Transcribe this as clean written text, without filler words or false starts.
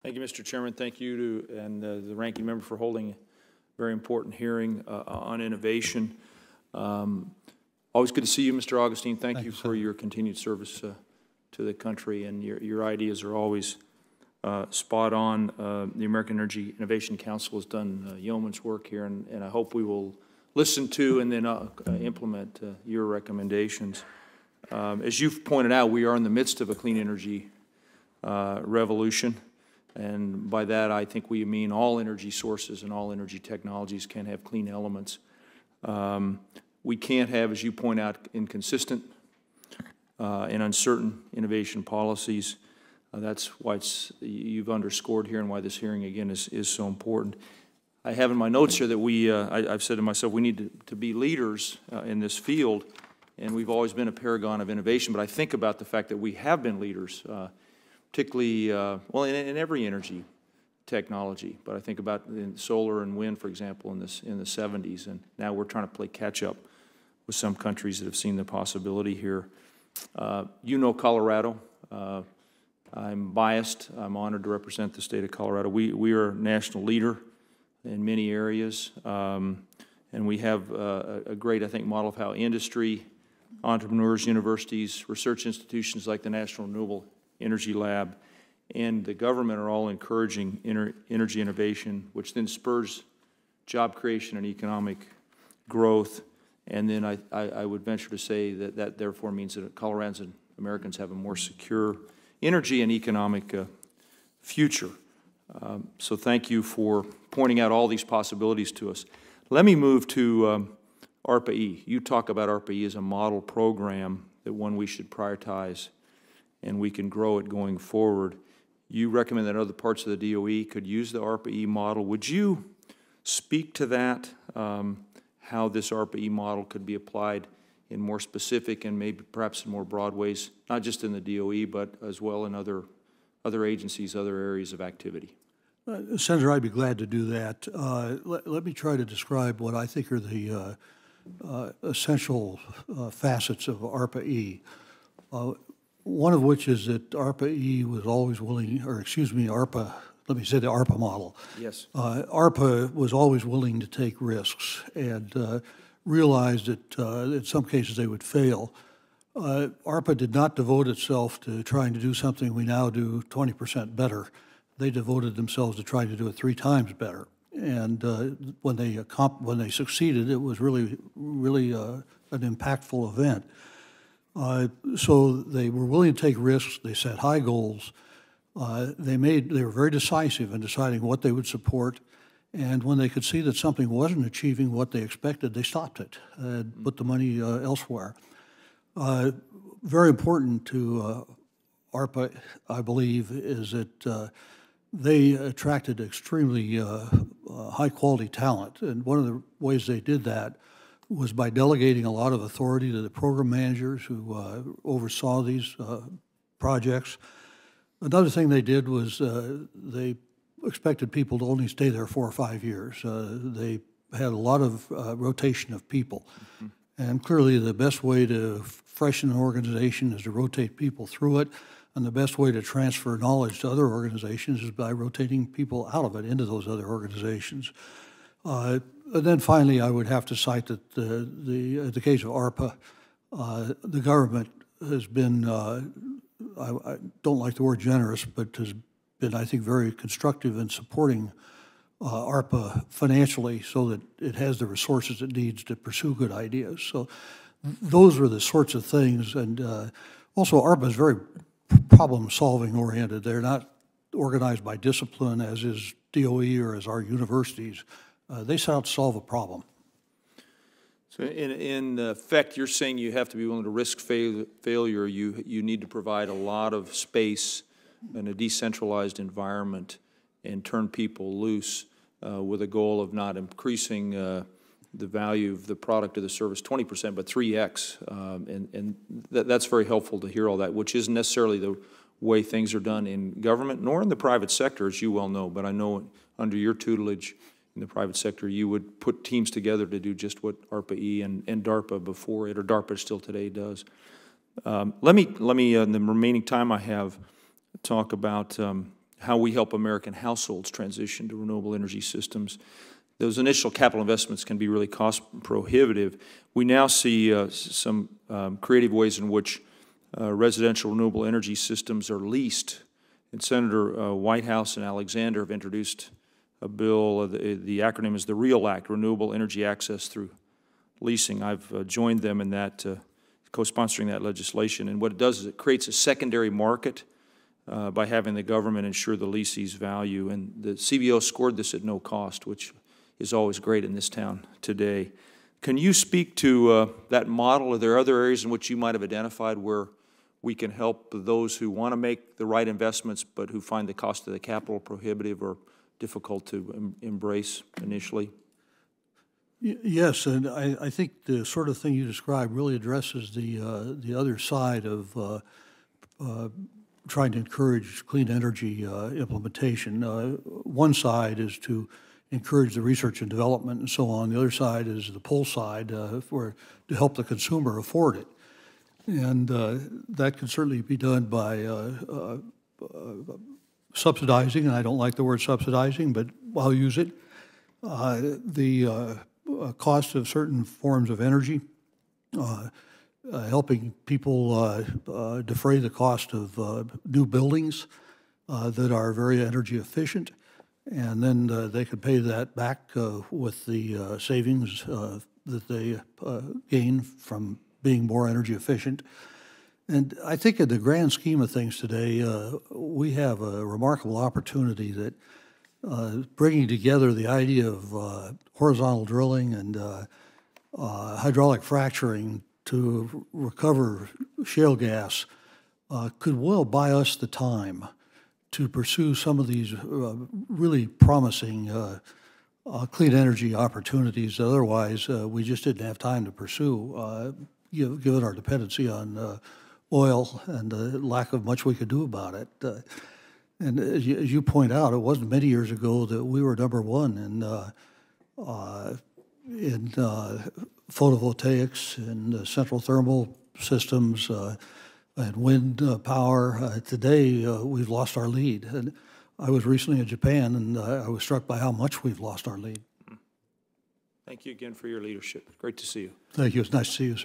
Thank you, Mr. Chairman. Thank you to and the ranking member for holding a very important hearing on innovation. Always good to see you, Mr. Augustine. Thank you for your continued service to the country, and your ideas are always spot on. The American Energy Innovation Council has done yeoman's work here, and I hope we will listen to and then implement your recommendations. As you've pointed out, we are in the midst of a clean energy revolution. And by that, I think we mean all energy sources and all energy technologies can have clean elements. We can't have, as you point out, inconsistent and uncertain innovation policies. That's why you've underscored here and why this hearing, again, is so important. I have in my notes here that I've said to myself, we need to be leaders in this field, and we've always been a paragon of innovation, but I think about the fact that we have been leaders, particularly, well, in every energy technology. But I think about in solar and wind, for example, in the 70s, and now we're trying to play catch-up with some countries that have seen the possibility here. You know Colorado. I'm biased. I'm honored to represent the state of Colorado. We are a national leader in many areas, and we have a great, I think, model of how industry, entrepreneurs, universities, research institutions like the National Renewable Energy Lab, and the government are all encouraging energy innovation, which then spurs job creation and economic growth. And then I would venture to say that therefore means that Coloradans and Americans have a more secure energy and economic future. So thank you for pointing out all these possibilities to us. Let me move to ARPA-E. You talk about ARPA-E as a model program, that one we should prioritize, and we can grow it going forward. You recommend that other parts of the DOE could use the ARPA-E model. Would you speak to that, how this ARPA-E model could be applied in more specific and maybe perhaps in more broad ways, not just in the DOE, but as well in other agencies, other areas of activity? Senator, I'd be glad to do that. Let me try to describe what I think are the essential facets of ARPA-E. One of which is that ARPA-E was always willing, or excuse me, let me say the ARPA model. Yes. ARPA was always willing to take risks and realized that in some cases they would fail. ARPA did not devote itself to trying to do something we now do 20% better. They devoted themselves to trying to do it 3 times better. And when they succeeded, it was really an impactful event. So they were willing to take risks. They set high goals. They were very decisive in deciding what they would support. And when they could see that something wasn't achieving what they expected, they stopped it and put the money elsewhere. Very important to ARPA, I believe, is that they attracted extremely high-quality talent. And one of the ways they did that was by delegating a lot of authority to the program managers who oversaw these projects. Another thing they did was they expected people to only stay there 4 or 5 years. They had a lot of rotation of people. Mm-hmm. And clearly the best way to freshen an organization is to rotate people through it, and the best way to transfer knowledge to other organizations is by rotating people out of it into those other organizations. And then finally, I would have to cite that in the case of ARPA, the government has been, I don't like the word generous, but has been, I think, very constructive in supporting ARPA financially so that it has the resources it needs to pursue good ideas. So those are the sorts of things. And also ARPA is very problem-solving oriented. They're not organized by discipline as is DOE or as our universities. They set out to solve a problem. So in effect, you're saying you have to be willing to risk failure. You need to provide a lot of space in a decentralized environment and turn people loose with a goal of not increasing the value of the product or the service 20%, but 3x. And that's very helpful to hear all that, which isn't necessarily the way things are done in government, nor in the private sector, as you well know. But I know under your tutelage in the private sector, you would put teams together to do just what ARPA-E and DARPA before it, or DARPA still today does. Let me in the remaining time I have, talk about how we help American households transition to renewable energy systems. Those initial capital investments can be really cost prohibitive. We now see some creative ways in which residential renewable energy systems are leased. And Senator Whitehouse and Alexander have introduced a bill, the acronym is the REAL Act, Renewable Energy Access Through Leasing. I've joined them in that, co-sponsoring that legislation. And what it does is it creates a secondary market by having the government ensure the leasee's value. And the CBO scored this at no cost, which is always great in this town today. Can you speak to that model? Are there other areas in which you might have identified where we can help those who want to make the right investments but who find the cost of the capital prohibitive or difficult to embrace initially? Yes, and I think the sort of thing you described really addresses the other side of trying to encourage clean energy implementation. One side is to encourage the research and development and so on. The other side is the pull side to help the consumer afford it. And that can certainly be done by subsidizing, and I don't like the word subsidizing, but I'll use it. The cost of certain forms of energy, helping people defray the cost of new buildings that are very energy efficient, and then they could pay that back with the savings that they gain from being more energy efficient. And I think in the grand scheme of things today, we have a remarkable opportunity that bringing together the idea of horizontal drilling and hydraulic fracturing to recover shale gas could well buy us the time to pursue some of these really promising clean energy opportunities that otherwise we just didn't have time to pursue, given our dependency on oil and the lack of much we could do about it. And as you point out, it wasn't many years ago that we were number one in photovoltaics and central thermal systems and wind power. Today, we've lost our lead. And I was recently in Japan, and I was struck by how much we've lost our lead. Thank you again for your leadership. Great to see you. Thank you. It's nice to see you, sir.